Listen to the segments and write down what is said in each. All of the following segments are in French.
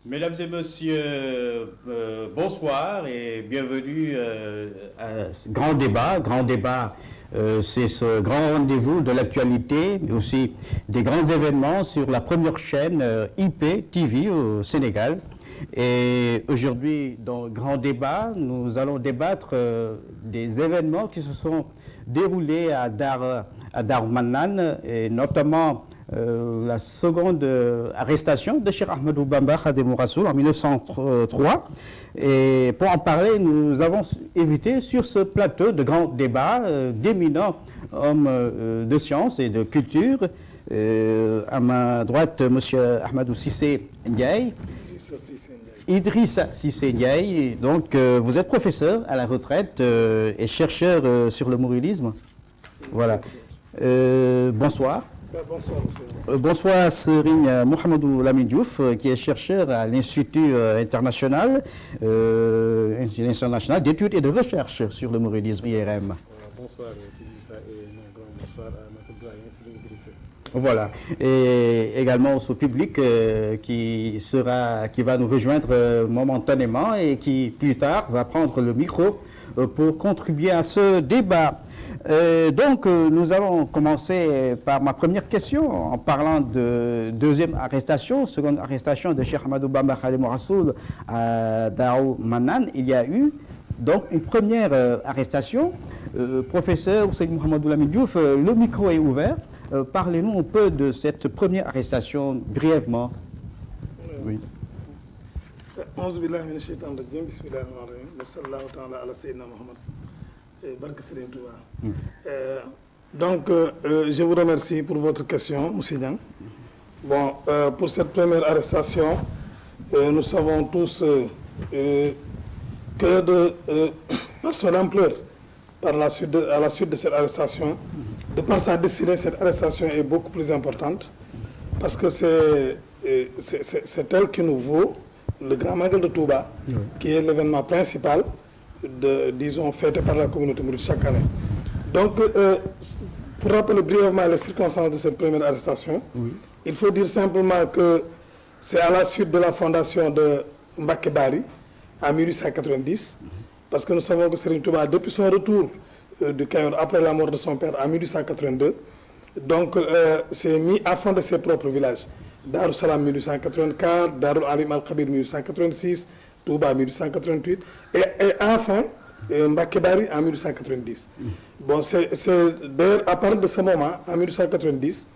Mesdames et messieurs, bonsoir et bienvenue à ce grand débat. Grand débat, c'est ce grand rendez-vous de l'actualité, mais aussi des grands événements sur la première chaîne IP TV au Sénégal. Et aujourd'hui, dans le grand débat, nous allons débattre des événements qui se sont déroulés à Dar Mannan, et notamment la seconde arrestation de Cheikh Ahmadou Bamba Khadimou Rassoul en 1903. Et pour en parler, nous avons invité sur ce plateau de grand débat d'éminents hommes de science et de culture. À ma droite, M. Ahmadou Cissé Ndiaye. Idrissa Cissé Ndiaye. Donc, vous êtes professeur à la retraite et chercheur sur le mouridisme. Voilà. Bonsoir. Bonsoir Serigne Mohamedou Lamine Diouf, qui est chercheur à l'Institut international d'études et de recherche sur le mouridisme, IRM. Bonsoir et un grand bonsoir à notre doyen Serigne Idrissa. Voilà, et également au public qui va nous rejoindre momentanément et qui plus tard va prendre le micro pour contribuer à ce débat. Donc nous allons commencer par ma première question en parlant de deuxième arrestation, seconde arrestation de Cheikh Ahmadou Bamba Khadimou Rassoul à Dar Mannan. Il y a eu donc une première arrestation. Professeur Ousseyn Mohamedou Lamine Diouf, le micro est ouvert. Parlez-nous un peu de cette première arrestation, brièvement. Oui. Donc, je vous remercie pour votre question, M. Niang. Bon, pour cette première arrestation, nous savons tous que par son ampleur, à la suite de cette arrestation, de par sa destinée, cette arrestation est beaucoup plus importante parce que c'est elle qui nous vaut le Grand Magal de Touba, qui est l'événement principal, disons, fêté par la communauté mouride chaque année. Donc, pour rappeler brièvement les circonstances de cette première arrestation, il faut dire simplement que c'est à la suite de la fondation de Mbacké Bari en 1890, parce que nous savons que Serigne Touba, depuis son retour du Cayor après la mort de son père en 1882, donc s'est mis à fond de ses propres villages. Darou Salam 1884, Darou Alim Al-Khabir 1886, Touba 1888 et enfin Mbacké Bari en 1890. Bon, c'est d'ailleurs à partir de ce moment, en 1890,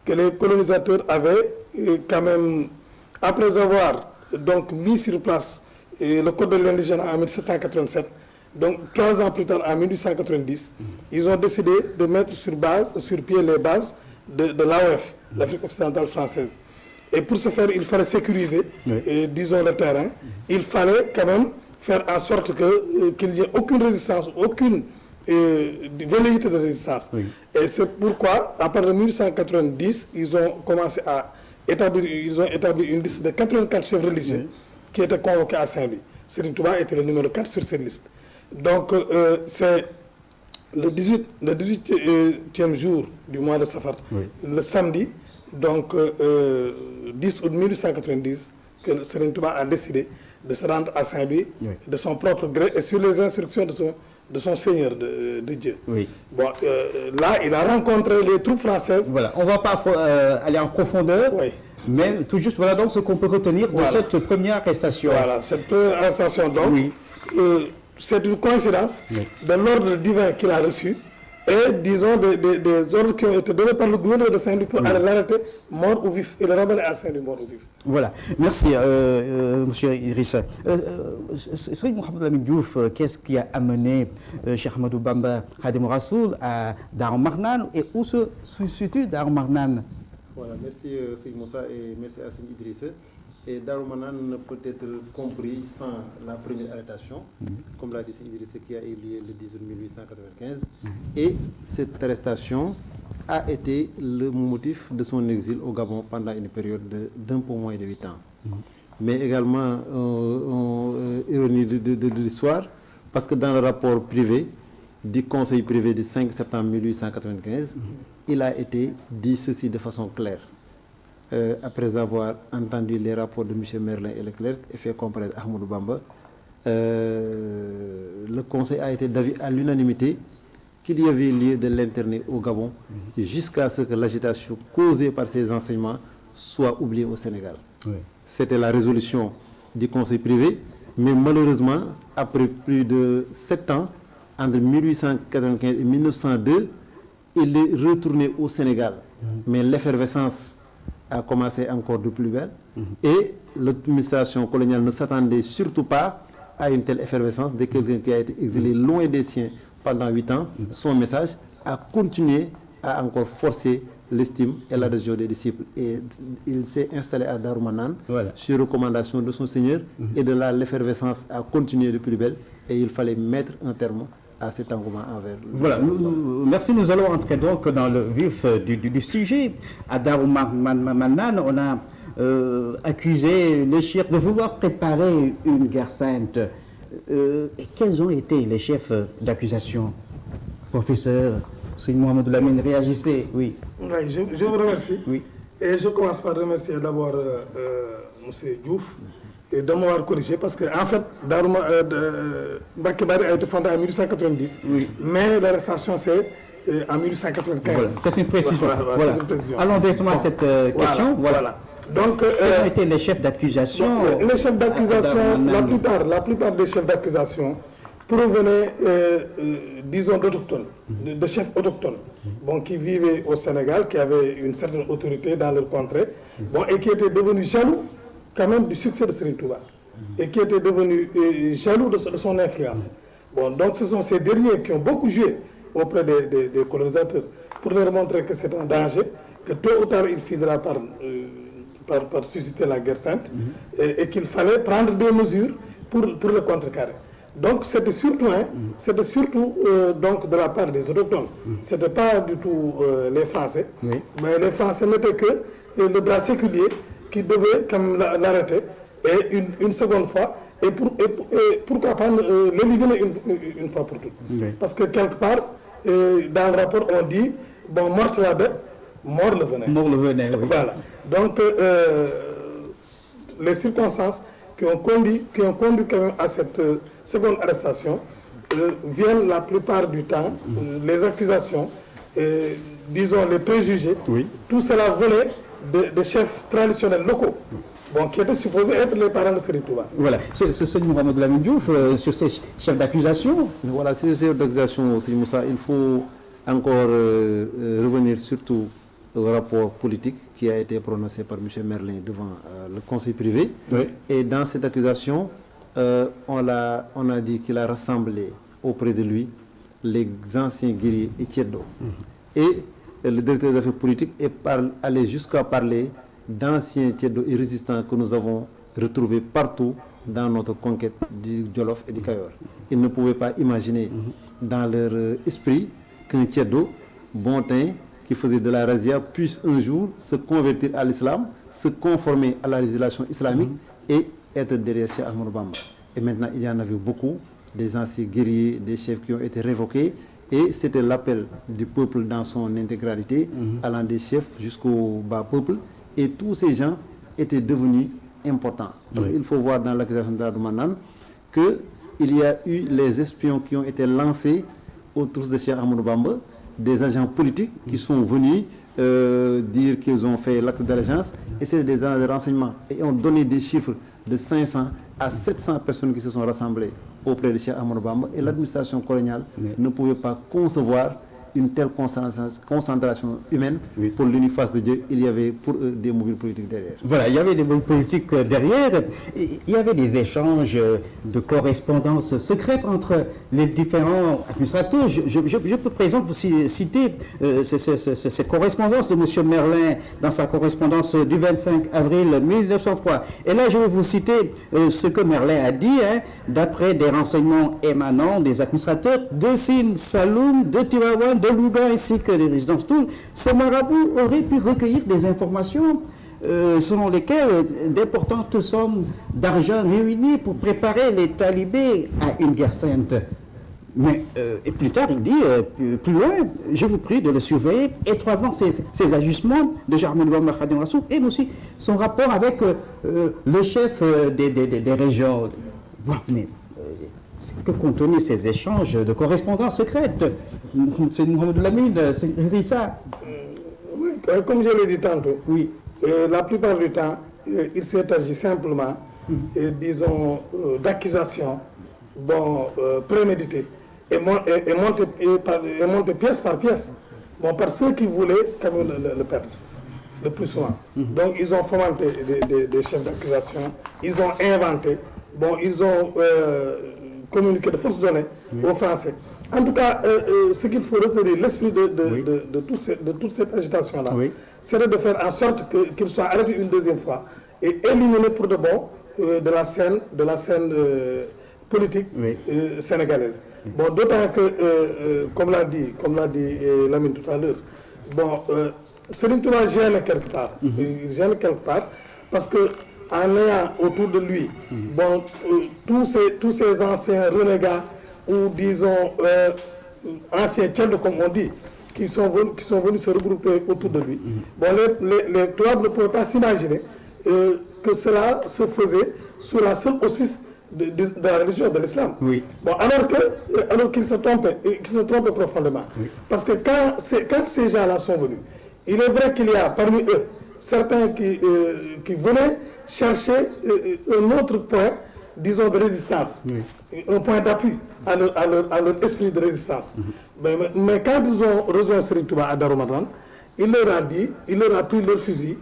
que les colonisateurs avaient quand même, après avoir donc mis sur place le code de l'indigénat en 1787, donc 3 ans plus tard, en 1890, ils ont décidé de mettre sur pied les bases de l'AOF, l'Afrique occidentale française. Et pour ce faire, il fallait sécuriser, disons, le terrain. Il fallait quand même faire en sorte qu'il n'y ait aucune résistance, aucune velléité de résistance. Et c'est pourquoi, à partir de 1890, ils ont commencé à établi une liste de 84 chefs religieux qui étaient convoqués à Saint-Louis. Serigne Touba était le numéro 4 sur cette liste. Donc, c'est le 18e jour du mois de Safar, le samedi, donc 10 août 1890, que Serigne Touba a décidé de se rendre à Saint-Louis de son propre gré et sur les instructions de son Seigneur de Dieu. Bon, là, il a rencontré les troupes françaises. Voilà, on ne va pas aller en profondeur, mais tout juste, voilà donc ce qu'on peut retenir de cette première arrestation. Voilà, cette première arrestation, donc, c'est une coïncidence de l'ordre divin qu'il a reçu et disons des ordres qui ont été donnés par le gouverneur de Saint-Louis pour aller l'arrêter mort ou vif et le ramener à Saint-Louis mort ou vif. Voilà, merci monsieur Idrissa. Serigne Mouhamadou Lamine Diouf, qu'est-ce qui a amené Cheikh Ahmadou Bamba Khadim Rassoul à Darou Marnane et où se situe Darou Marnane? Voilà, merci Serigne Moussa et merci à Serigne Idrissa. Et Darou Marnane ne peut être compris sans la première arrestation, comme l'a dit Serigne Idrissa, qui a eu lieu le 10 août 1895. Et cette arrestation a été le motif de son exil au Gabon pendant une période d'un peu moins de 8 ans. Mais également, ironie de l'histoire, parce que dans le rapport privé du Conseil privé du 5 septembre 1895, il a été dit ceci de façon claire. Après avoir entendu les rapports de M. Merlin et Leclerc et fait comparaître Ahmadou Bamba, le Conseil a été d'avis à l'unanimité qu'il y avait lieu de l'interner au Gabon jusqu'à ce que l'agitation causée par ces enseignements soit oubliée au Sénégal. Oui. C'était la résolution du Conseil privé, mais malheureusement, après plus de 7 ans, entre 1895 et 1902, il est retourné au Sénégal. Mais l'effervescence a commencé encore de plus belle et l'administration coloniale ne s'attendait surtout pas à une telle effervescence de quelqu'un qui a été exilé loin des siens pendant 8 ans. Son message a continué à encore forcer l'estime et l'adhésion des disciples. Et il s'est installé à Darou Marnane sur recommandation de son Seigneur et de là l'effervescence a continué de plus belle et il fallait mettre un terme à cet engouement envers le Voilà, merci. Nous allons entrer donc dans le vif du sujet. À Darou Marnane, on a accusé les chefs de vouloir préparer une guerre sainte. Et quels ont été les chefs d'accusation? Professeur Serigne Mouhamadou Lamine, réagissez. Oui. Oui, je vous remercie. Oui. Et je commence par remercier d'abord M. Diouf et de m'avoir corrigé parce qu'en fait, Mbacké Bari a été fondé en 1890, mais l'arrestation c'est en 1895. Voilà. C'est une précision. Voilà. Une précision. Allons directement à cette question. Voilà. Donc, quels ont été les chefs d'accusation? Les chefs d'accusation, la plupart des chefs d'accusation provenaient, disons, d'autochtones, de chefs autochtones, qui vivaient au Sénégal, qui avaient une certaine autorité dans leur contrée, et qui étaient devenus jaloux quand même du succès de Serigne Touba, et qui étaient devenus jaloux de son influence. Donc ce sont ces derniers qui ont beaucoup joué auprès des colonisateurs pour leur montrer que c'est un danger, que tôt ou tard il finira par susciter la guerre sainte, et qu'il fallait prendre des mesures pour le contrecarrer. Donc c'était surtout, donc de la part des autochtones. C'était pas du tout les Français, mais les Français n'étaient que le bras séculier qui devait comme l'arrêter et une seconde fois et pourquoi pas l'éliminer une fois pour toutes. Parce que quelque part dans le rapport on dit morte la bête, mort le venin. Mort le venin. Oui. Voilà. Donc les circonstances qui ont conduit quand même à cette seconde arrestation viennent la plupart du temps, les accusations, disons les préjugés, tout cela venait de chefs traditionnels locaux, qui étaient supposés être les parents de Serigne Touba. Voilà, c'est Serigne Mouhamadou Lamine Diouf sur ces chefs d'accusation. Voilà, sur ces chefs d'accusation, Serigne Moussa, il faut encore revenir surtout au rapport politique qui a été prononcé par M. Merlin devant le conseil privé. Et dans cette accusation, on a dit qu'il a rassemblé auprès de lui les anciens guerriers et Tieddo. Et le directeur des affaires politiques est allé jusqu'à parler d'anciens Tieddo et résistants que nous avons retrouvés partout dans notre conquête du Jolof et du Kayor. Ils ne pouvaient pas imaginer dans leur esprit qu'un Tieddo, bon teint, qui faisait de la razzia, puisse un jour se convertir à l'islam, se conformer à la législation islamique et être derrière Cheikh Ahmadou Bamba. Et maintenant, il y en avait beaucoup, des anciens guerriers, des chefs qui ont été révoqués. Et c'était l'appel du peuple dans son intégralité, allant des chefs jusqu'au bas peuple. Et tous ces gens étaient devenus importants. Donc, il faut voir dans l'accusation de Darou Marnane qu'il y a eu les espions qui ont été lancés autour de Cheikh Ahmadou Bamba, des agents politiques qui sont venus dire qu'ils ont fait l'acte d'allégeance. Et c'est des agents de renseignement. Et ont donné des chiffres de 500 à 700 personnes qui se sont rassemblées auprès de Cheikh Ahmadou Bamba. Et l'administration coloniale ne pouvait pas concevoir une telle concentration humaine pour l'unique face de Dieu, il y avait pour eux des mobiles politiques derrière. Voilà, il y avait des mobiles politiques derrière. Il y avait des échanges de correspondance secrète entre les différents administrateurs. Je peux par exemple citer cette correspondance de M. Merlin dans sa correspondance du 25 avril 1903. Et là, je vais vous citer ce que Merlin a dit, d'après des renseignements émanant des administrateurs de Sine, Saloum, de Tivaouane, de Louga ainsi que des résidences Toul. Ce marabout aurait pu recueillir des informations selon lesquelles d'importantes sommes d'argent réunies pour préparer les talibés à une guerre sainte. Mais et plus tard, il dit, plus loin, je vous prie de le surveiller étroitement, ces ajustements de Jarmoul Khadim Rassoul et aussi son rapport avec le chef des régions. Bon, mais que contenaient ces échanges de correspondance secrète? C'est Mohamed Lamine, c'est ça. Oui, comme je l'ai dit tantôt, oui. La plupart du temps, il s'est agi simplement, disons, d'accusations préméditées et montées pièce par pièce, par ceux qui voulaient quand même le perdre, le plus souvent. Donc ils ont fomenté des chefs d'accusation, ils ont inventé, ils ont communiqué de fausses données aux Français. En tout cas, ce qu'il faut retenir, l'esprit de toute cette agitation-là, c'est de faire en sorte qu'il soit arrêté une deuxième fois et éliminé pour de bon de la scène politique sénégalaise. D'autant que, comme l'a dit Lamine tout à l'heure, Serigne Touba gêne quelque part. Il gêne quelque part parce que en ayant autour de lui tous ces anciens renégats ou disons anciens tièdes comme on dit, qui sont venus se regrouper autour de lui. Les Touaregs ne pouvaient pas s'imaginer que cela se faisait sous la seule auspice de la religion de l'islam. Alors qu'ils se trompaient profondément. Parce que quand ces gens-là sont venus, il est vrai qu'il y a parmi eux certains qui venaient chercher un autre point, disons, de résistance, un point d'appui à leur esprit de résistance. Mais quand ils ont rejoint Serigne Touba à Darou Marnane, il leur a pris leurs fusils,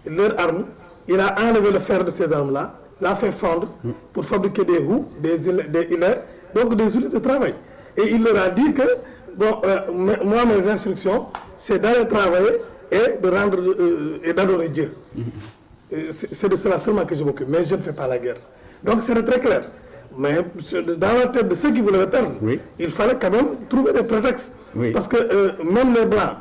leurs armes, il a enlevé le fer de ces armes-là, l'a fait fondre pour fabriquer des roues, des hilers, donc des outils de travail. Et il leur a dit que, moi, mes instructions, c'est d'aller travailler et de rendre et d'adorer Dieu. C'est de cela seulement que je m'occupe, mais je ne fais pas la guerre. Donc c'était très clair. Mais dans la tête de ceux qui voulaient le perdre, il fallait quand même trouver des prétextes. Parce que même les Blancs,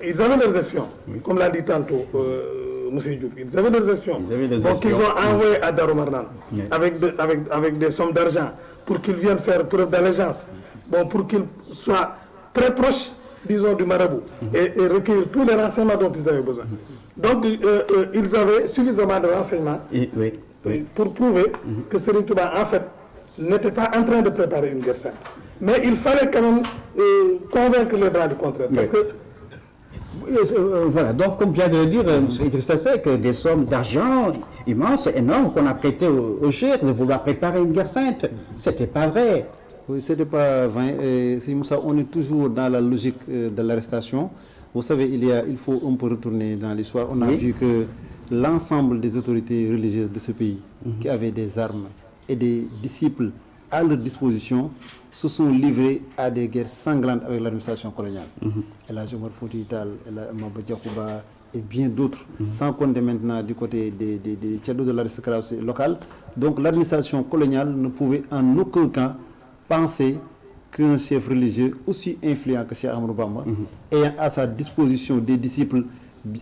ils avaient leurs espions, comme l'a dit tantôt M. Diouf, ils avaient leurs espions. Donc ils ont envoyé à Darou Marnane avec des sommes d'argent pour qu'ils viennent faire preuve d'allégeance, pour qu'ils soient très proches, disons, du marabout et recueillir tous les renseignements dont ils avaient besoin. Donc ils avaient suffisamment de renseignements pour prouver que Serigne Touba, en fait, n'était pas en train de préparer une guerre sainte. Mais il fallait quand même convaincre les Blancs du contraire. Parce que voilà, donc comme vient de le dire M. Idrissa Seck, des sommes d'argent immenses, énormes, qu'on a prêtées aux chefs de vouloir préparer une guerre sainte. C'était pas vrai. Oui, c'était pas vrai. C'est Moussa, on est toujours dans la logique de l'arrestation. Vous savez, il faut un peu retourner dans l'histoire. On a vu que l'ensemble des autorités religieuses de ce pays qui avaient des armes et des disciples à leur disposition se sont livrés à des guerres sanglantes avec l'administration coloniale. El Hadj Omar Foutiyou Tall, El Hadj Maba Diakhou Ba et bien d'autres, sans compter maintenant du côté des tchaddos de l'aristocratie locale. Donc l'administration coloniale ne pouvait en aucun cas penser qu'un chef religieux aussi influent que Cheikh Ahmadou Bamba, ayant à sa disposition des disciples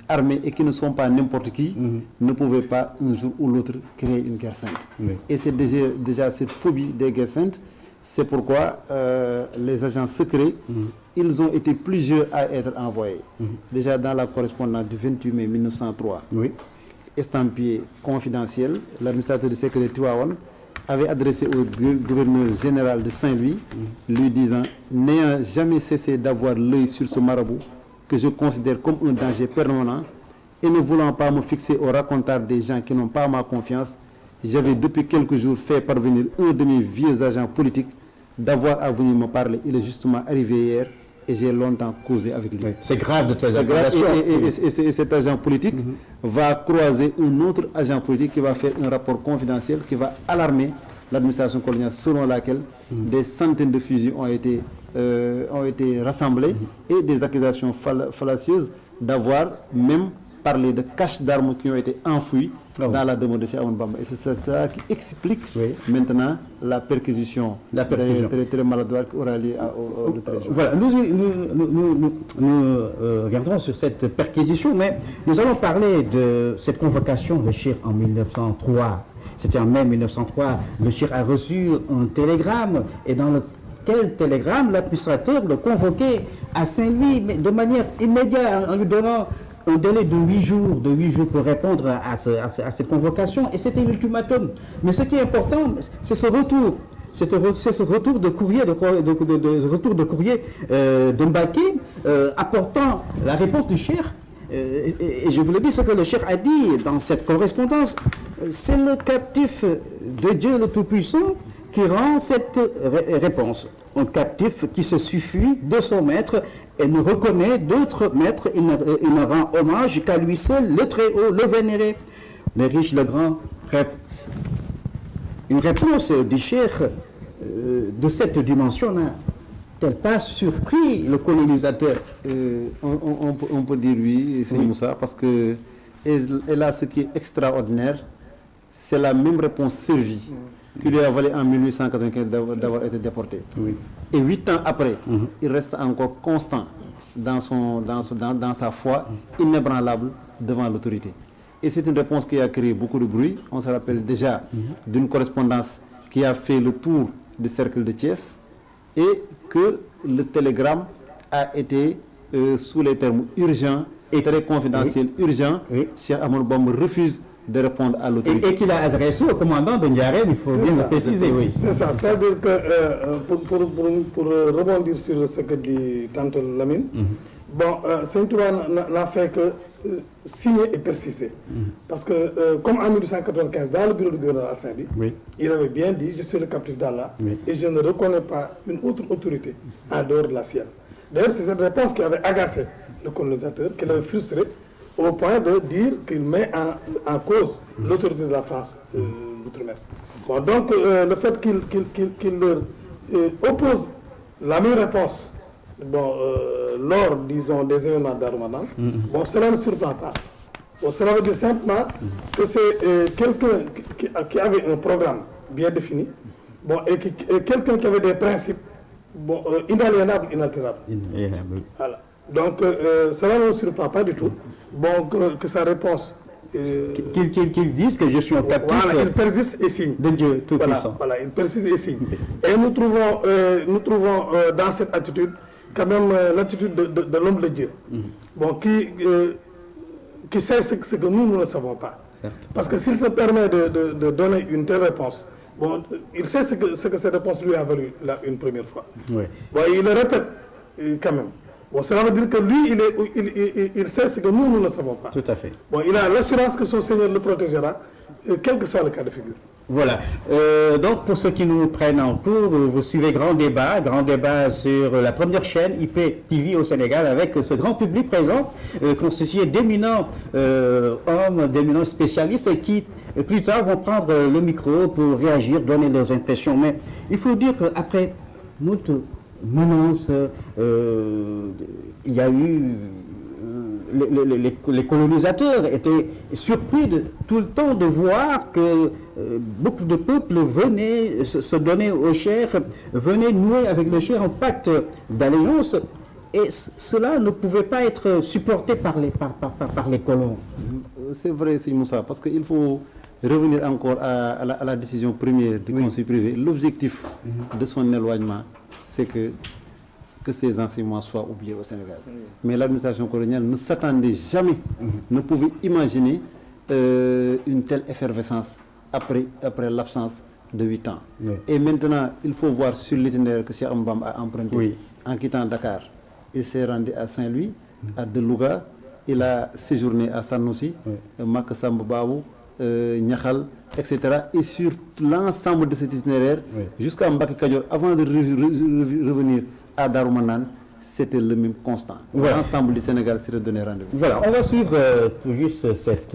armés et qui ne sont pas n'importe qui, ne pouvait pas un jour ou l'autre créer une guerre sainte. Et c'est déjà cette phobie des guerres saintes. C'est pourquoi les agents secrets, ils ont été plusieurs à être envoyés. Déjà dans la correspondance du 28 mai 1903, estampillé confidentiel, l'administrateur de sécurité de Tivaouane avait adressé au gouverneur général de Saint-Louis, lui disant « N'ayant jamais cessé d'avoir l'œil sur ce marabout, que je considère comme un danger permanent, et ne voulant pas me fixer au racontard des gens qui n'ont pas ma confiance, j'avais depuis quelques jours fait parvenir un de mes vieux agents politiques d'avoir à venir me parler. Il est justement arrivé hier et j'ai longtemps causé avec lui. Oui. C'est grave de tes C'est grave, accusations. et cet agent politique va croiser un autre agent politique qui va faire un rapport confidentiel qui va alarmer l'administration coloniale, selon laquelle des centaines de fusils ont été rassemblés et des accusations fallacieuses d'avoir même parlé de caches d'armes qui ont été enfouies dans la demeure de Cheikh Ahmadou Bamba. Et c'est ça qui explique maintenant la perquisition très maladroite qui aura lieu le 13 juin. Voilà, nous reviendrons sur cette perquisition, mais nous allons parler de cette convocation de Cheikh en 1903. C'était en mai 1903. Le Cheikh a reçu un télégramme, et dans lequel télégramme, l'administrateur le convoquait à Saint-Louis de manière immédiate, en lui donnant un délai de 8 jours pour répondre à cette convocation, et c'était l'ultimatum. Mais ce qui est important, c'est ce retour. C'est ce retour de courrier de Mbacké, apportant la réponse du Cheikh. Et je vous le dis, ce que le Cheikh a dit dans cette correspondance, c'est le captif de Dieu le Tout-Puissant qui rend cette réponse. Un captif qui se suffit de son maître et ne reconnaît d'autres maîtres, il ne rend hommage qu'à lui seul, le Très-Haut, le Vénéré, le riche, le grand. Une réponse du Cheikh de cette dimension n'a-t-elle pas surpris le colonisateur? On peut dire oui, c'est Moussa, parce que et là, ce qui est extraordinaire, c'est la même réponse servie qui lui a valu en 1895 d'avoir été déporté. Oui. Et 8 ans après, il reste encore constant dans sa foi, inébranlable devant l'autorité. Et c'est une réponse qui a créé beaucoup de bruit. On se rappelle déjà d'une correspondance qui a fait le tour du cercle de Thiès, et que le télégramme a été sous les termes urgents et très confidentiels, urgents. Cheikh Ahmadou Bamba refuse de répondre à l'autorité. Et qu'il a adressé au commandant de Ndiarème, il faut bien le préciser. Oui. C'est ça, c'est-à-dire que pour rebondir sur ce que dit tantôt Lamine, Sëñ Touba n'a fait que signer et persister. Parce que, comme en 1895, dans le bureau du gouverneur à Saint-Louis, il avait bien dit, je suis le captif d'Allah et je ne reconnais pas une autre autorité en dehors de la sienne. D'ailleurs, c'est cette réponse qui avait agacé le colonisateur, qui l'avait frustré, au point de dire qu'il met en cause l'autorité de la France d'outre-mer. Bon, donc, le fait qu'il leur oppose la même réponse lors, disons, des événements d'Armadan, cela ne surprend pas. Cela veut dire simplement que c'est quelqu'un qui avait un programme bien défini, et quelqu'un qui avait des principes inaliénables, inaltérables. Voilà. Donc, cela ne me surprend pas du tout. Que sa réponse... Qu'ils disent que je suis un captif. Voilà, il persiste et signe. De Dieu Tout-Puissant. Voilà, il persiste et signe. Et nous trouvons dans cette attitude, quand même, l'attitude de l'homme de Dieu. Qui sait ce que nous ne savons pas. Certes. Parce que s'il se permet de donner une telle réponse, il sait ce que cette réponse lui a valu une première fois. Oui. Il le répète quand même. Cela veut dire que lui, il sait ce que nous ne savons pas. Tout à fait. Il a l'assurance que son Seigneur le protégera, quel que soit le cas de figure. Voilà. Donc, pour ceux qui nous prennent en cours, vous suivez Grand Débat sur la première chaîne IP TV au Sénégal, avec ce grand public présent, constitué d'éminents hommes, d'éminents spécialistes, qui plus tard vont prendre le micro pour réagir, donner leurs impressions. Mais il faut dire qu'après moult menaces, il y a eu... Les colonisateurs étaient surpris tout le temps de voir que beaucoup de peuples venaient se donner au Cheikh, venaient nouer avec le Cheikh un pacte d'allégeance, et cela ne pouvait pas être supporté par les colons. C'est vrai, c'est Moussa, parce qu'il faut revenir encore à la décision première du Conseil privé. L'objectif de son éloignement, c'est que ces enseignements soient oubliés au Sénégal. Mais l'administration coloniale ne s'attendait jamais, ne pouvait imaginer une telle effervescence après l'absence de 8 ans. Et maintenant, il faut voir sur l'itinéraire que Cheikh Ahmadou Bamba a emprunté en quittant Dakar. Il s'est rendu à Saint-Louis, à Delouga, il a séjourné à Sanoussi, Maka Samba Babou, Niakhal, etc. Et sur l'ensemble de cet itinéraire, jusqu'à Mbacké Kadior, avant de revenir à Darou Manane, c'était le même constant. Voilà. L'ensemble du Sénégal s'est redonné rendez-vous. Voilà, on va suivre tout juste cette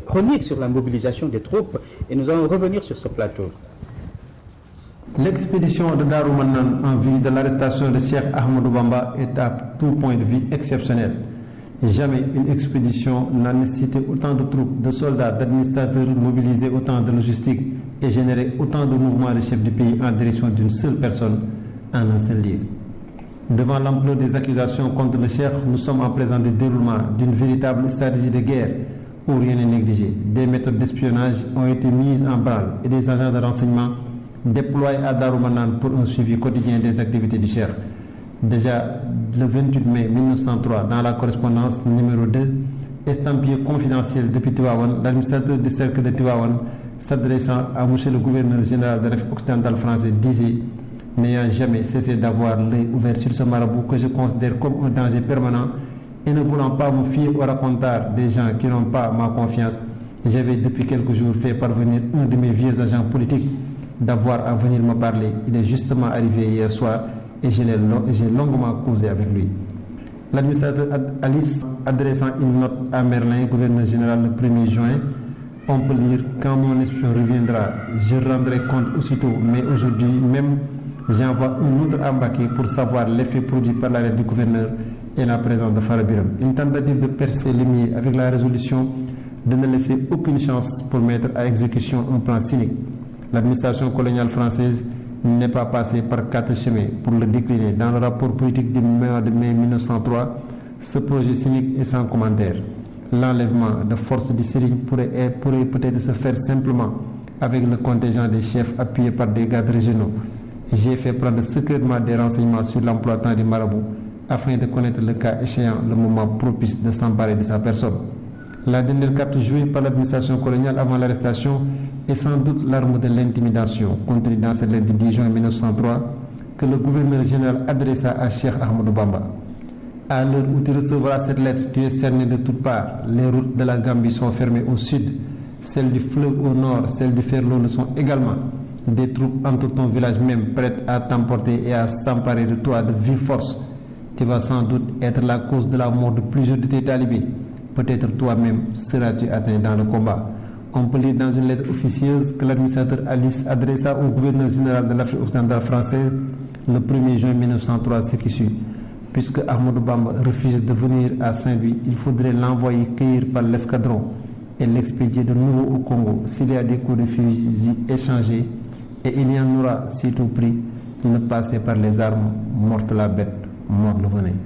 chronique sur la mobilisation des troupes et nous allons revenir sur ce plateau. L'expédition de Darou Manane en vue de l'arrestation de Cheikh Ahmadou Bamba est à tout point de vue exceptionnelle. Jamais une expédition n'a nécessité autant de troupes, de soldats, d'administrateurs, mobilisé autant de logistique et généré autant de mouvements de chefs du pays en direction d'une seule personne en un seul lieu. Devant l'ampleur des accusations contre le Cheikh, nous sommes en présence du déroulement d'une véritable stratégie de guerre où rien n'est négligé. Des méthodes d'espionnage ont été mises en branle et des agents de renseignement déployés à Darou Manane pour un suivi quotidien des activités du Cheikh. Déjà le 28 mai 1903, dans la correspondance numéro 2, estampillé confidentiel depuis Tivaouane, l'administrateur du cercle de Tivaouane, s'adressant à M. le gouverneur général de l'Afrique occidentale français, disait, n'ayant jamais cessé d'avoir l'œil ouvert sur ce marabout que je considère comme un danger permanent et ne voulant pas me fier au racontard des gens qui n'ont pas ma confiance, j'avais depuis quelques jours fait parvenir un de mes vieux agents politiques d'avoir à venir me parler. Il est justement arrivé hier soir et j'ai longuement causé avec lui. L'administrateur Alice, adressant une note à Merlin, gouverneur général, le 1er juin, on peut lire « Quand mon espion reviendra, je rendrai compte aussitôt, mais aujourd'hui même, j'envoie un autre embarqué pour savoir l'effet produit par l'arrêt du gouverneur et la présence de Farabiram. » Une tentative de percer les miers avec la résolution de ne laisser aucune chance pour mettre à exécution un plan cynique. L'administration coloniale française n'est pas passée par 4 chemins pour le décliner. Dans le rapport politique du mois de mai 1903, ce projet cynique est sans commentaire. L'enlèvement de forces du Sérigne pourrait peut-être se faire simplement avec le contingent des chefs appuyés par des gardes régionaux. J'ai fait prendre secrètement des renseignements sur l'emploi temps du marabout afin de connaître le cas échéant le moment propice de s'emparer de sa personne. La dernière carte jouée par l'administration coloniale avant l'arrestation est sans doute l'arme de l'intimidation contenue dans cette lettre du 10 juin 1903 que le gouverneur général adressa à Cheikh Ahmadou Bamba. À l'heure où tu recevras cette lettre, tu es cerné de toutes parts. Les routes de la Gambie sont fermées au sud, celles du fleuve au nord, celles du Ferlo le sont également. Des troupes entourent ton village même, prêtes à t'emporter et à s'emparer de toi de vive force. Tu vas sans doute être la cause de la mort de plusieurs de tes talibés. Peut-être toi-même seras-tu atteint dans le combat. On peut lire dans une lettre officieuse que l'administrateur Alice adressa au gouverneur général de l'Afrique occidentale française le 1er juin 1903 ce qui suit. Puisque Ahmadou Bamba refuse de venir à Saint-Louis, il faudrait l'envoyer cueillir par l'escadron et l'expédier de nouveau au Congo s'il y a des coups de fusil échangés et il y en aura, si tout prix, le passer par les armes, morte la bête, mort le venin.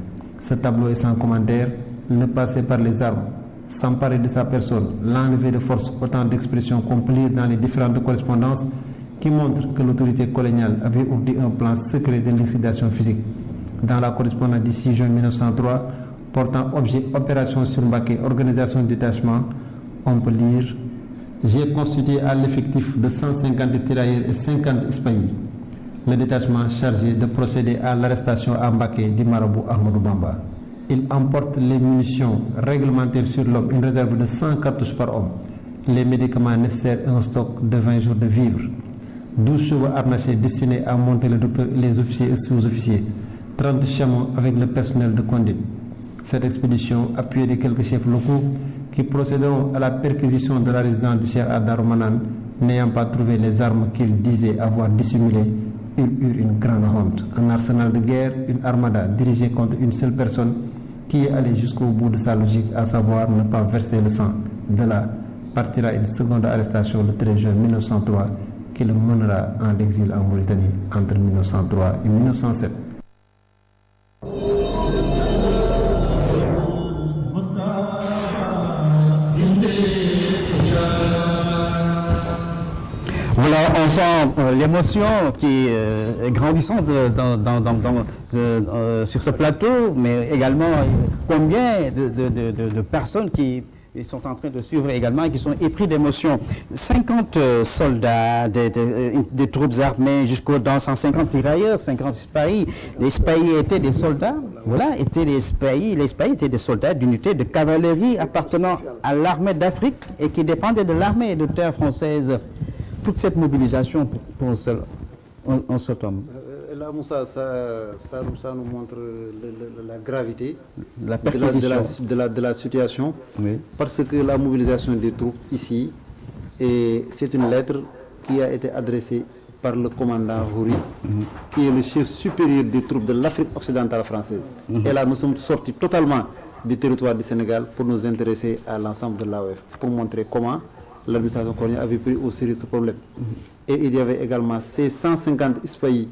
Ce tableau est sans commentaire, le passer par les armes, s'emparer de sa personne, l'enlever de force, autant d'expressions qu'on peut lire dans les différentes correspondances qui montrent que l'autorité coloniale avait ourdi un plan secret de liquidation physique. Dans la correspondance du 6 juin 1903, portant objet opération sur Mbaké, organisation de détachement, on peut lire « J'ai constitué à l'effectif de 150 tirailleurs et 50 Hispaniques le détachement chargé de procéder à l'arrestation à Mbaké du marabout Ahmadou Bamba. Il emporte les munitions réglementaires sur l'homme, une réserve de 100 cartouches par homme, les médicaments nécessaires et un stock de 20 jours de vivres, 12 chevaux harnachés destinés à monter le docteur et les officiers et sous-officiers, 30 chameaux avec le personnel de conduite. Cette expédition, appuyée de quelques chefs locaux qui procéderont à la perquisition de la résidence de Cheikh Darou Manane, n'ayant pas trouvé les armes qu'ils disaient avoir dissimulées, ils eurent une grande honte. Un arsenal de guerre, une armada dirigée contre une seule personne qui est allée jusqu'au bout de sa logique, à savoir ne pas verser le sang. De là partira une seconde arrestation le 13 juin 1903 qui le mènera en exil en Mauritanie entre 1903 et 1907. Voilà, on sent l'émotion qui est grandissante sur ce plateau, mais également combien de personnes qui sont en train de suivre également et qui sont épris d'émotion. 50 soldats, des troupes armées jusqu'aux 150 tirailleurs, 50 spahis. Les spahis étaient des soldats, voilà, étaient les spahis étaient des soldats d'unités de cavalerie appartenant à l'armée d'Afrique et qui dépendaient de l'armée de terre française. Toute cette mobilisation pour un seul homme. Là, Moussa, ça nous montre la gravité La perquisition. de la situation, Oui. parce que la mobilisation des troupes ici, c'est une lettre qui a été adressée par le commandant Houri, qui est le chef supérieur des troupes de l'Afrique occidentale française. Et là, nous sommes sortis totalement du territoire du Sénégal pour nous intéresser à l'ensemble de l'AOF, pour montrer comment l'administration coloniale avait pris au sérieux ce problème. Et il y avait également ces 150 ISPAI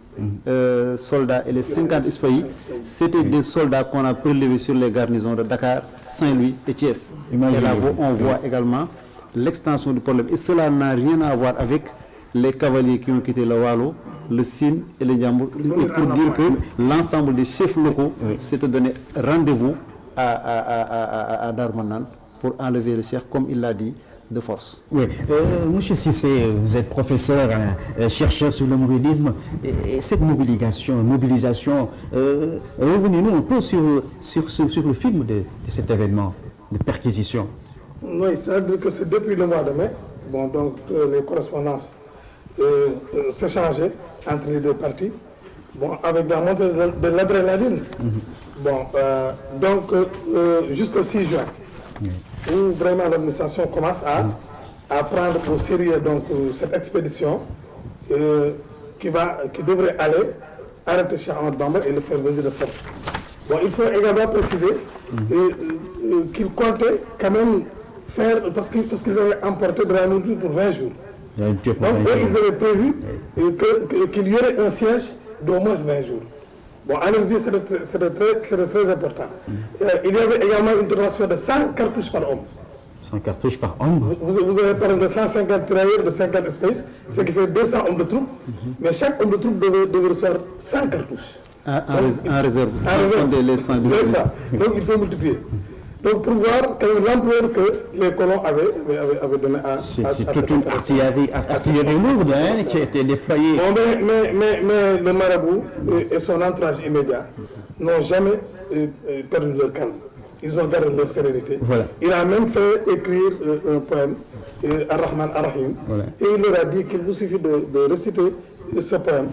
soldats et les 50 ISPAI, c'était des soldats qu'on a prélevés sur les garnisons de Dakar, Saint-Louis et Thiès. Et là, on voit également l'extension du problème. Et cela n'a rien à voir avec les cavaliers qui ont quitté le Wallo, le Sine et le Ndiambour. Et pour dire que l'ensemble des chefs locaux s'étaient donné rendez-vous à Darmanin pour enlever le cheikh, comme il l'a dit, de force. Oui, Monsieur Cissé, vous êtes professeur, chercheur sur le mouridisme, et cette mobilisation, revenez-nous un peu sur le film de cet événement de perquisition. Oui, c'est-à-dire que c'est depuis le mois de mai, bon, donc les correspondances s'échangeaient entre les deux parties, bon, avec la montée de l'adrénaline. Bon, donc jusqu'au 6 juin, où vraiment l'administration commence à prendre au sérieux donc, cette expédition qui devrait aller arrêter Cheikh Ahmadou Bamba et le faire venir de force. Bon, il faut également préciser qu'ils comptaient quand même faire, parce qu'ils avaient emporté de la nourriture pour 20 jours. Donc ils avaient prévu qu'il y aurait un siège d'au moins 20 jours. Bon, à leurs yeux, c'était très important. Il y avait également une donation de 100 cartouches par homme. 100 cartouches par homme. Vous avez parlé de 150 tirailleurs, de 50 espèces, ce qui fait 200 hommes de troupes. Mais chaque homme de troupe devait recevoir 100 cartouches. En réserve, les 100. C'est ça. Donc il faut multiplier. Donc pour voir l'ampleur que les colons avaient donné à c'est toute une artillerie lourde qui a été déployée. Bon, mais le marabout et son entourage immédiat n'ont jamais perdu leur calme. Ils ont gardé leur sérénité. Voilà. Il a même fait écrire un poème, Ar-Rahman Ar-Rahim, et il leur a dit qu'il vous suffit de réciter ce poème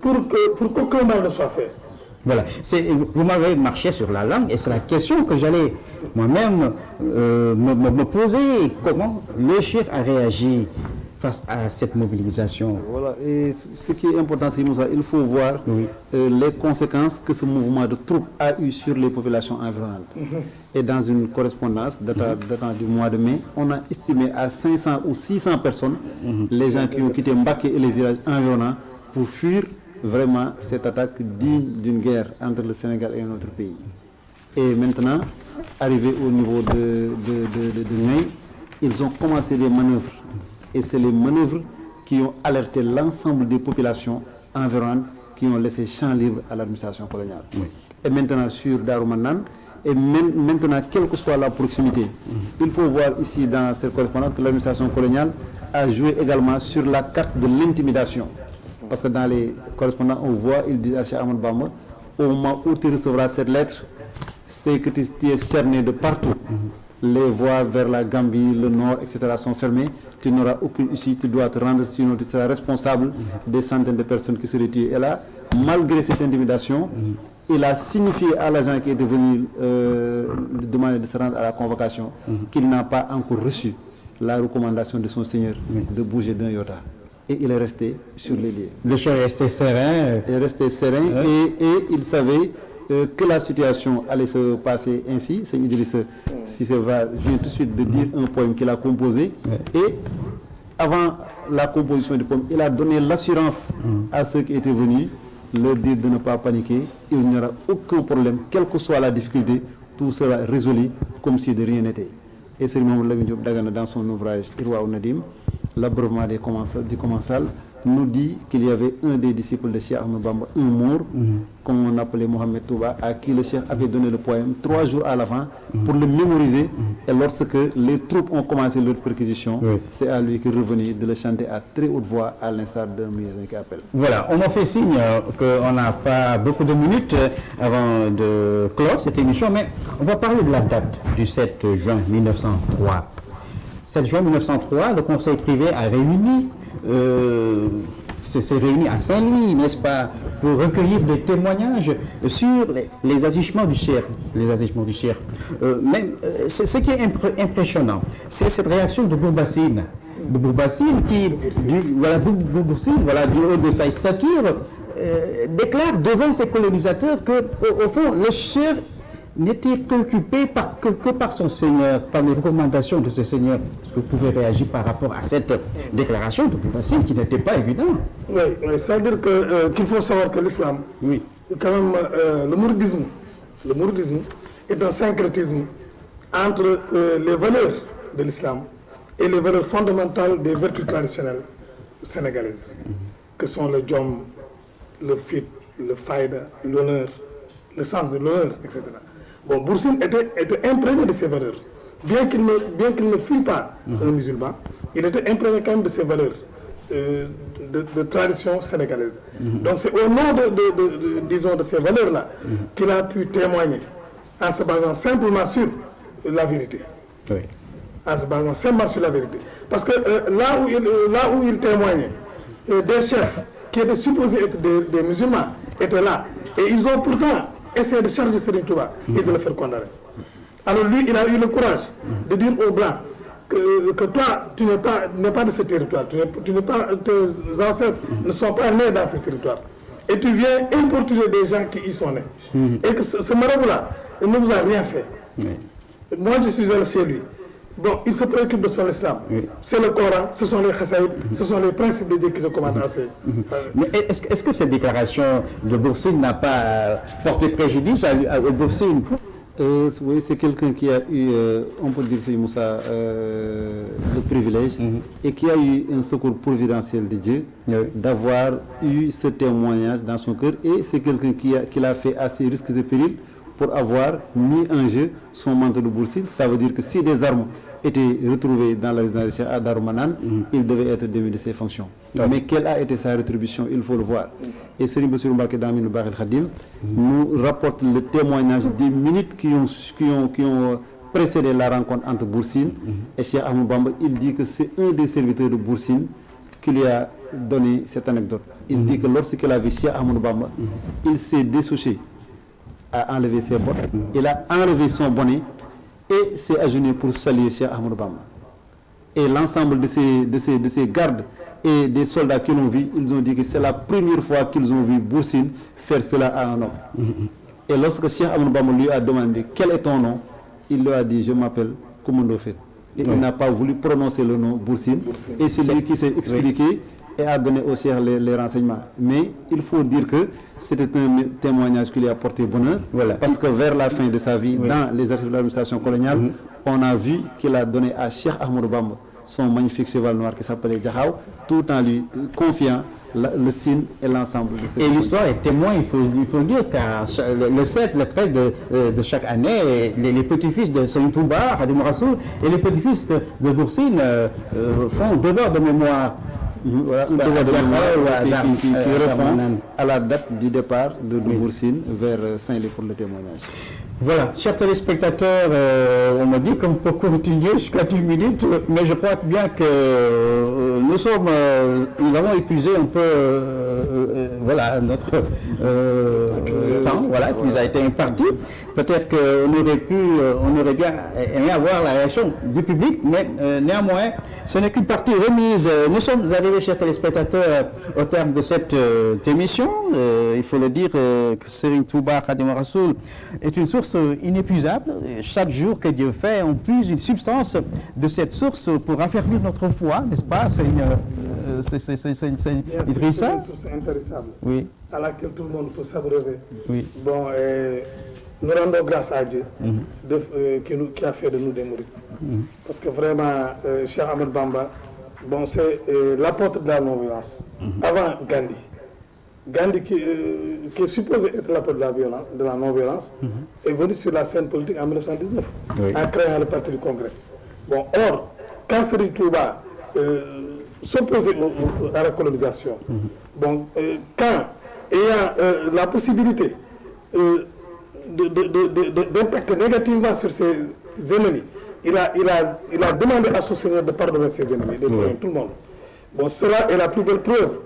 pour qu'aucun mal ne soit fait. Voilà, vous m'avez marché sur la langue et c'est la question que j'allais moi-même me poser. Comment le cheikh a réagi face à cette mobilisation? Voilà, et ce qui est important, c'est Moussa, il faut voir les conséquences que ce mouvement de troupes a eu sur les populations environnantes. Et dans une correspondance datant du mois de mai, on a estimé à 500 ou 600 personnes les gens qui ont quitté Mbacké et les villages environnants pour fuir vraiment cette attaque digne d'une guerre entre le Sénégal et un autre pays. Et maintenant, arrivé au niveau de Niayes, ils ont commencé des manœuvres. Et c'est les manœuvres qui ont alerté l'ensemble des populations environnantes qui ont laissé champ libre à l'administration coloniale. Et maintenant sur Darmanin, et maintenant quelle que soit la proximité, il faut voir ici dans cette correspondance que l'administration coloniale a joué également sur la carte de l'intimidation. Parce que dans les correspondants, on voit, il dit à Cheikh Ahmadou Bamba, au moment où tu recevras cette lettre, c'est que tu es cerné de partout. Les voies vers la Gambie, le nord, etc. sont fermées. Tu n'auras aucune issue, tu dois te rendre, sinon tu seras responsable des centaines de personnes qui seraient tuées. Et là, malgré cette intimidation, il a signifié à l'agent qui est venu demander de se rendre à la convocation qu'il n'a pas encore reçu la recommandation de son seigneur de bouger d'un iota. Et il est resté sur les lieux. Le cheikh est resté serein. Il est resté serein et il savait que la situation allait se passer ainsi. C'est Idriss Cissé vient tout de suite de dire un poème qu'il a composé. Et avant la composition du poème, il a donné l'assurance à ceux qui étaient venus, leur dire de ne pas paniquer. Il n'y aura aucun problème, quelle que soit la difficulté, tout sera résolu comme si de rien n'était. Et c'est Mamadou Lamine Diop Dagana, dans son ouvrage Irwa ou Nadim, l'abreuvement du commensal, nous dit qu'il y avait un des disciples de Cheikh Ahmadou Bamba, un Mour, comme on appelait Mohamed Touba, à qui le Cheikh avait donné le poème 3 jours à l'avant pour le mémoriser. Et lorsque les troupes ont commencé leur perquisition, c'est à lui qui revenait de le chanter à très haute voix, à l'instar d'un musicien qui appelle. Voilà, on m'a fait signe qu'on n'a pas beaucoup de minutes avant de clore cette émission, mais on va parler de la date du 7 juin 1903. 7 juin 1903, le Conseil privé a réuni s'est réuni à Saint-Louis, n'est-ce pas, pour recueillir des témoignages sur les agissements du Cheikh. Ce qui est impressionnant, c'est cette réaction de Bourbassine. Qui, du haut de sa stature, déclare devant ses colonisateurs qu'au fond, le Cheikh n'était préoccupé que par son Seigneur, par les recommandations de ce Seigneur. Est-ce que vous pouvez réagir par rapport à cette déclaration de Bourbassine qui n'était pas évidente? Oui, c'est-à-dire qu'il faut savoir que l'islam, quand même, le mouridisme est un syncrétisme entre les valeurs de l'islam et les valeurs fondamentales des vertus traditionnelles sénégalaises, que sont le djom, le fit, le faïda, l'honneur, le sens de l'honneur, etc. Bon, Boursine était imprégné de ces valeurs. Bien qu'il ne fût pas un musulman, il était imprégné quand même de ces valeurs de tradition sénégalaise. Donc c'est au nom de ces valeurs-là qu'il a pu témoigner en se basant simplement sur la vérité. Oui. En se basant simplement sur la vérité. Parce que là où il témoignait, des chefs qui étaient supposés être des musulmans étaient là. Et ils ont pourtant essayé de charger Serigne Touba et de le faire condamner. Alors lui, il a eu le courage de dire aux Blancs que toi, tu n'es pas de ce territoire. Tes ancêtres ne sont pas nés dans ce territoire. Et tu viens importuner des gens qui y sont nés. Et que ce marabout-là ne vous a rien fait. Moi, je suis allé chez lui. Bon, il se préoccupe de son islam. C'est le Coran, ce sont les chassaïd, ce sont les principes de Dieu qui recommandent à ces... Mais est-ce que cette déclaration de Boursine n'a pas porté préjudice à Boursine? Oui, c'est quelqu'un qui a eu, on peut dire, c'est Moussa, le privilège et qui a eu un secours providentiel de Dieu d'avoir eu ce témoignage dans son cœur, et c'est quelqu'un qui l'a fait à ses risques et périls pour avoir mis en jeu son manteau de Boursine. Ça veut dire que si des armes étaient retrouvées dans la résidence à Daroumanan, il devait être démis de ses fonctions. Mais quelle a été sa rétribution? Il faut le voir. Et Serigne Bassirou Mbacké Damin le Bakhil Khadim nous rapporte le témoignage des minutes qui ont précédé la rencontre entre Boursine et Cheikh Ahmadou Bamba. Il dit que c'est un des serviteurs de Boursine qui lui a donné cette anecdote. Il dit que lorsqu'il a vu Cheikh Ahmadou Bamba, il s'est dessouché, a enlevé ses bottes, il a enlevé son bonnet et s'est agenouillé pour saluer Cheikh Ahmadou Bamba. Et l'ensemble de ces gardes et des soldats qui l'ont vu, ils ont dit que c'est la première fois qu'ils ont vu Boursine faire cela à un homme. Et lorsque Cheikh Ahmadou Bamba lui a demandé quel est ton nom, il lui a dit je m'appelle Koumando Fet. Et il n'a pas voulu prononcer le nom Boursine. Et c'est lui qui s'est expliqué et a donné au Cheikh les renseignements. Mais il faut dire que c'était un témoignage qui lui a porté bonheur, parce que vers la fin de sa vie, dans les archives de l'administration coloniale, on a vu qu'il a donné à Cheikh Ahmadou Bamba son magnifique cheval noir qui s'appelait Diakhao, tout en lui confiant le signe et l'ensemble de ses... Et l'histoire est témoin, il faut dire qu'à le 7, le 13 de chaque année, les petits-fils de Serigne Touba, Khadim Rassoul, et les petits-fils de Boursine font devoir de mémoire. Voilà, qui répond à la date du départ de Boursine vers Saint-Louis pour le témoignage. Voilà, chers téléspectateurs, on m'a dit qu'on peut continuer jusqu'à 10 minutes, mais je crois bien que nous avons épuisé un peu notre temps, qui nous a été imparti. Peut-être qu'on aurait bien aimé avoir la réaction du public, mais néanmoins, ce n'est qu'une partie remise. Nous sommes arrivés, chers téléspectateurs, au terme de cette émission. Il faut le dire que Serigne Touba Khadim Rassoul est une source inépuisable. Chaque jour que Dieu fait, on puise une substance de cette source pour affermir notre foi, n'est-ce pas, c'est Idrissa? C'est une source intéressable, à laquelle tout le monde peut s'abreuver. Bon, nous rendons grâce à Dieu qui a fait de nous des mourides. Parce que vraiment, Cheikh Ahmadou Bamba, c'est l'apôtre de la non-violence. Avant Gandhi, qui est supposé être l'apôtre de la non-violence, est venu sur la scène politique en 1919, en créant le Parti du Congrès. Or, quand Serigne Touba s'opposait à la colonisation, quand ayant la possibilité d'impacter négativement sur ses ennemis, il a demandé à son Seigneur de pardonner ses ennemis, de pardonner tout le monde. Cela est la plus belle preuve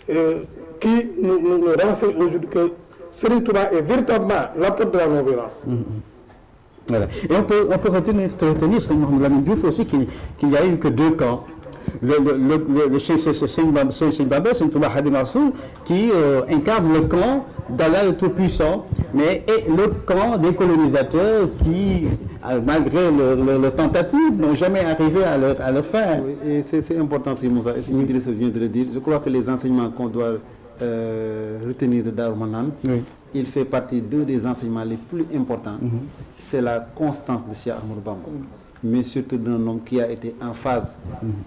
qui nous renseigne aujourd'hui que Serigne Touba est véritablement l'apôtre de la non-violence. Voilà. Et on peut retenir Serigne Mohamed Lamine Diouf aussi qu'il n'y a eu que deux camps. Le Serigne Bamba, Serigne Touba Khadim Rassoul, qui incarne le camp d'Allah le Tout-Puissant, mais et le camp des colonisateurs qui, malgré leurs tentatives, n'ont jamais arrivé à leur fin. Oui, et c'est important, ce que Moussa Idrissa vient de le dire. Je crois que les enseignements qu'on doit retenir de Darou Manane, il fait partie des enseignements les plus importants. C'est la constance de Cheikh Ahmadou Bamba. Mais surtout d'un homme qui a été en phase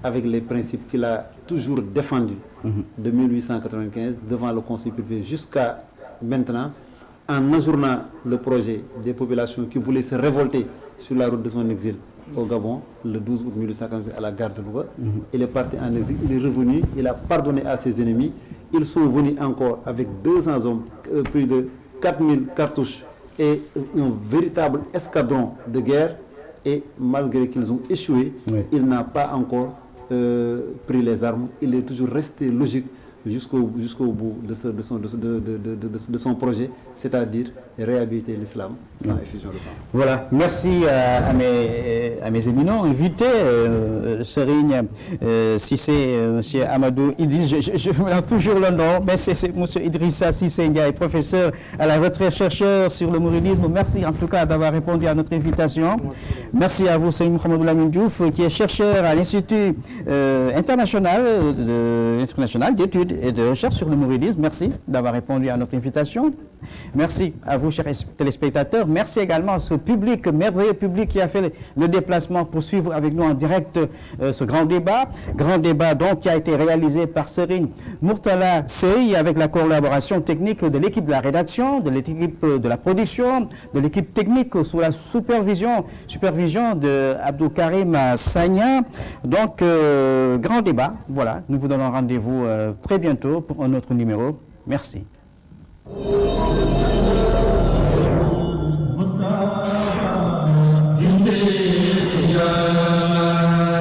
avec les principes qu'il a toujours défendus de 1895 devant le Conseil privé jusqu'à maintenant, en ajournant le projet des populations qui voulaient se révolter sur la route de son exil au Gabon, le 12 août 1895 à la gare de Louga. Il est parti en exil, il est revenu, il a pardonné à ses ennemis. Ils sont venus encore avec 200 hommes, plus de 4000 cartouches et un véritable escadron de guerre. Et malgré qu'ils ont échoué, il n'a pas encore pris les armes. Il est toujours resté logique jusqu'au bout de son projet, c'est-à-dire réhabiliter l'islam sans effusion de sang. Voilà, merci à mes éminents invités, Serigne Cissé, M. Amadou Idriss, je me lance toujours le nom, mais c'est M. Idrissa Cissé Ndiaye, professeur à la retraite, chercheur sur le mouridisme. Merci en tout cas d'avoir répondu à notre invitation. Merci à vous, Serigne Mohamed Lamine Diouf, qui est chercheur à l'Institut international d'études et de recherche sur le mouridisme. Merci d'avoir répondu à notre invitation. Merci à vous, chers téléspectateurs. Merci également à ce public, merveilleux public qui a fait le déplacement pour suivre avec nous en direct ce grand débat. Grand débat donc qui a été réalisé par Serigne Mourtala Sey avec la collaboration technique de l'équipe de la rédaction, de l'équipe de la production, de l'équipe technique sous la supervision de Abdou Karim Sagna. Donc, grand débat. Voilà, nous vous donnons rendez-vous très bientôt pour un autre numéro. Merci.